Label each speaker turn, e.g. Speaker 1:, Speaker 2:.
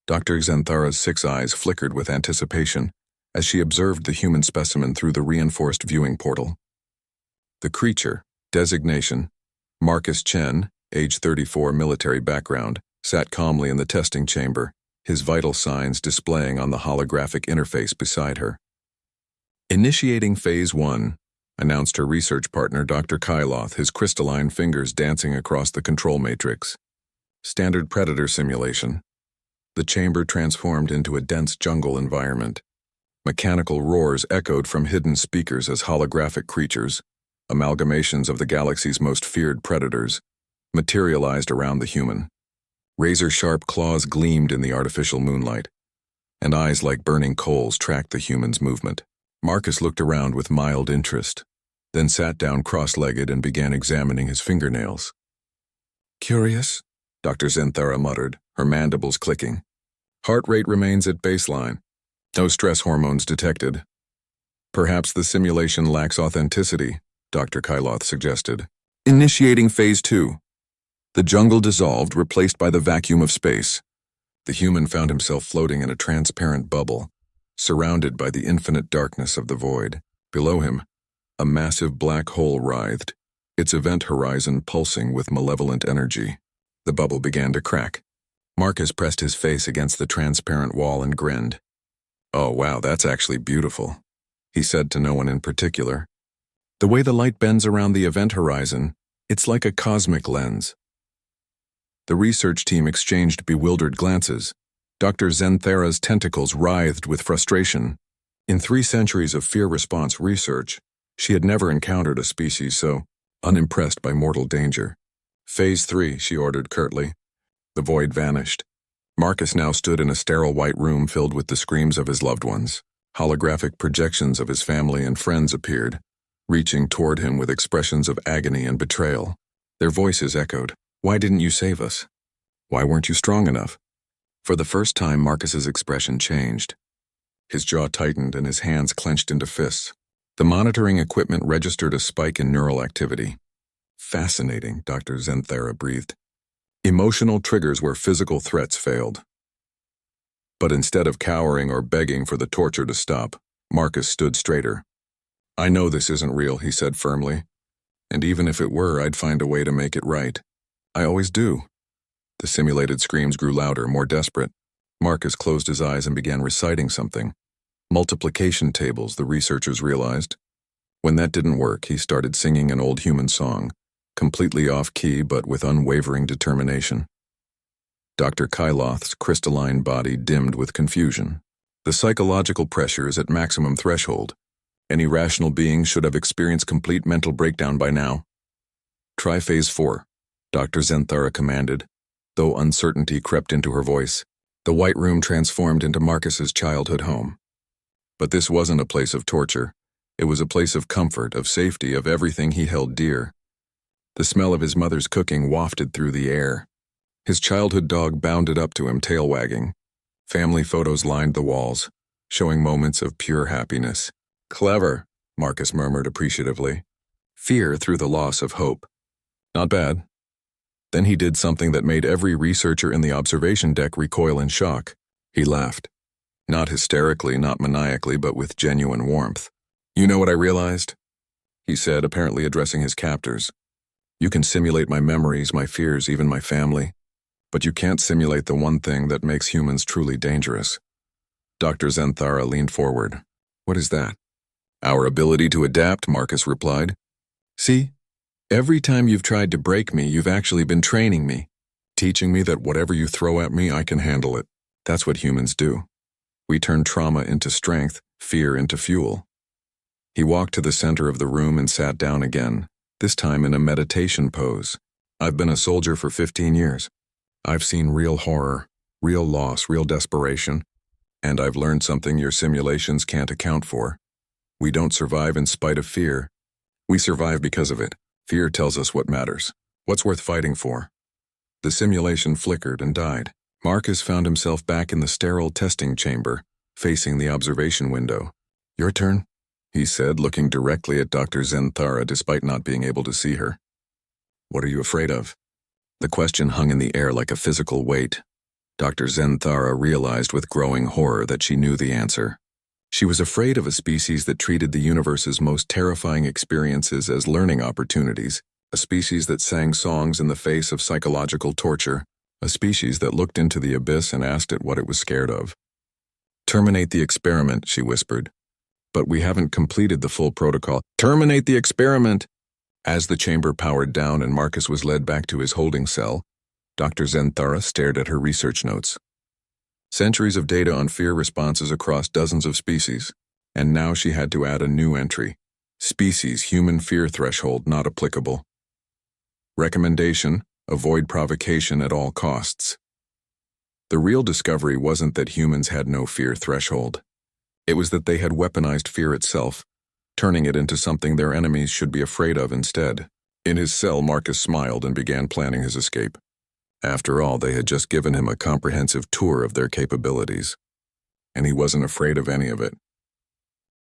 Speaker 1: Dr. Xanthara's 6 eyes flickered with anticipation as she observed the human specimen through the reinforced viewing portal. The creature, designation, Marcus Chen, age 34, military background, sat calmly in the testing chamber, his vital signs displaying on the holographic interface beside her. Initiating Phase 1, announced her research partner Dr. Kyloth, his crystalline fingers dancing across the control matrix. Standard predator simulation. The chamber transformed into a dense jungle environment. Mechanical roars echoed from hidden speakers as holographic creatures, amalgamations of the galaxy's most feared predators, materialized around the human. Razor-sharp claws gleamed in the artificial moonlight, and eyes like burning coals tracked the human's movement. Marcus looked around with mild interest, then sat down cross-legged and began examining his fingernails. "Curious?" Dr. Xanthara muttered, her mandibles clicking. "Heart rate remains at baseline. No stress hormones detected. Perhaps the simulation lacks authenticity," Dr. Kyloth suggested. Initiating Phase 2. The jungle dissolved, replaced by the vacuum of space. The human found himself floating in a transparent bubble, surrounded by the infinite darkness of the void. Below him, a massive black hole writhed, its event horizon pulsing with malevolent energy. The bubble began to crack. Marcus pressed his face against the transparent wall and grinned. "Oh wow, that's actually beautiful," he said to no one in particular. "The way the light bends around the event horizon, it's like a cosmic lens." The research team exchanged bewildered glances. Dr. Xanthara's tentacles writhed with frustration. In 3 centuries of fear-response research, she had never encountered a species so unimpressed by mortal danger. "Phase 3, she ordered curtly. The void vanished. Marcus now stood in a sterile white room filled with the screams of his loved ones. Holographic projections of his family and friends appeared, reaching toward him with expressions of agony and betrayal. Their voices echoed, "Why didn't you save us? Why weren't you strong enough?" For the first time, Marcus's expression changed. His jaw tightened and his hands clenched into fists. The monitoring equipment registered a spike in neural activity. "Fascinating," Dr. Xanthara breathed. Emotional triggers where physical threats failed. But instead of cowering or begging for the torture to stop, Marcus stood straighter. "I know this isn't real," he said firmly. "And even if it were, I'd find a way to make it right. I always do." The simulated screams grew louder, more desperate. Marcus closed his eyes and began reciting something. Multiplication tables, the researchers realized. When that didn't work, he started singing an old human song, completely off-key but with unwavering determination. Dr. Kyloth's crystalline body dimmed with confusion. The psychological pressure is at maximum threshold. Any rational being should have experienced complete mental breakdown by now. "Try Phase 4, Dr. Xanthara commanded, though uncertainty crept into her voice. The white room transformed into Marcus's childhood home. But this wasn't a place of torture. It was a place of comfort, of safety, of everything he held dear. The smell of his mother's cooking wafted through the air. His childhood dog bounded up to him, tail wagging. Family photos lined the walls, showing moments of pure happiness. "Clever," Marcus murmured appreciatively. Fear through the loss of hope. "Not bad." Then he did something that made every researcher in the observation deck recoil in shock. He laughed. Not hysterically, not maniacally, but with genuine warmth. "You know what I realized?" he said, apparently addressing his captors. "You can simulate my memories, my fears, even my family. But you can't simulate the one thing that makes humans truly dangerous." Dr. Xanthara leaned forward. "What is that?" "Our ability to adapt," Marcus replied. "See? Every time you've tried to break me, you've actually been training me, teaching me that whatever you throw at me, I can handle it. That's what humans do. We turn trauma into strength, fear into fuel." He walked to the center of the room and sat down again, this time in a meditation pose. "I've been a soldier for 15 years. I've seen real horror, real loss, real desperation, and I've learned something your simulations can't account for. We don't survive in spite of fear. We survive because of it. Fear tells us what matters, what's worth fighting for." The simulation flickered and died. Marcus found himself back in the sterile testing chamber, facing the observation window. "Your turn," he said, looking directly at Dr. Xanthara despite not being able to see her. "What are you afraid of?" The question hung in the air like a physical weight. Dr. Zenthara realized with growing horror that she knew the answer. She was afraid of a species that treated the universe's most terrifying experiences as learning opportunities, a species that sang songs in the face of psychological torture, a species that looked into the abyss and asked it what it was scared of. "Terminate the experiment," she whispered. "But we haven't completed the full protocol." "Terminate the experiment!" As the chamber powered down and Marcus was led back to his holding cell, Dr. Zenthara stared at her research notes. Centuries of data on fear responses across dozens of species, and now she had to add a new entry. Species human fear threshold not applicable. Recommendation: avoid provocation at all costs. The real discovery wasn't that humans had no fear threshold. It was that they had weaponized fear itself, turning it into something their enemies should be afraid of instead. In his cell, Marcus smiled and began planning his escape. After all, they had just given him a comprehensive tour of their capabilities, and he wasn't afraid of any of it.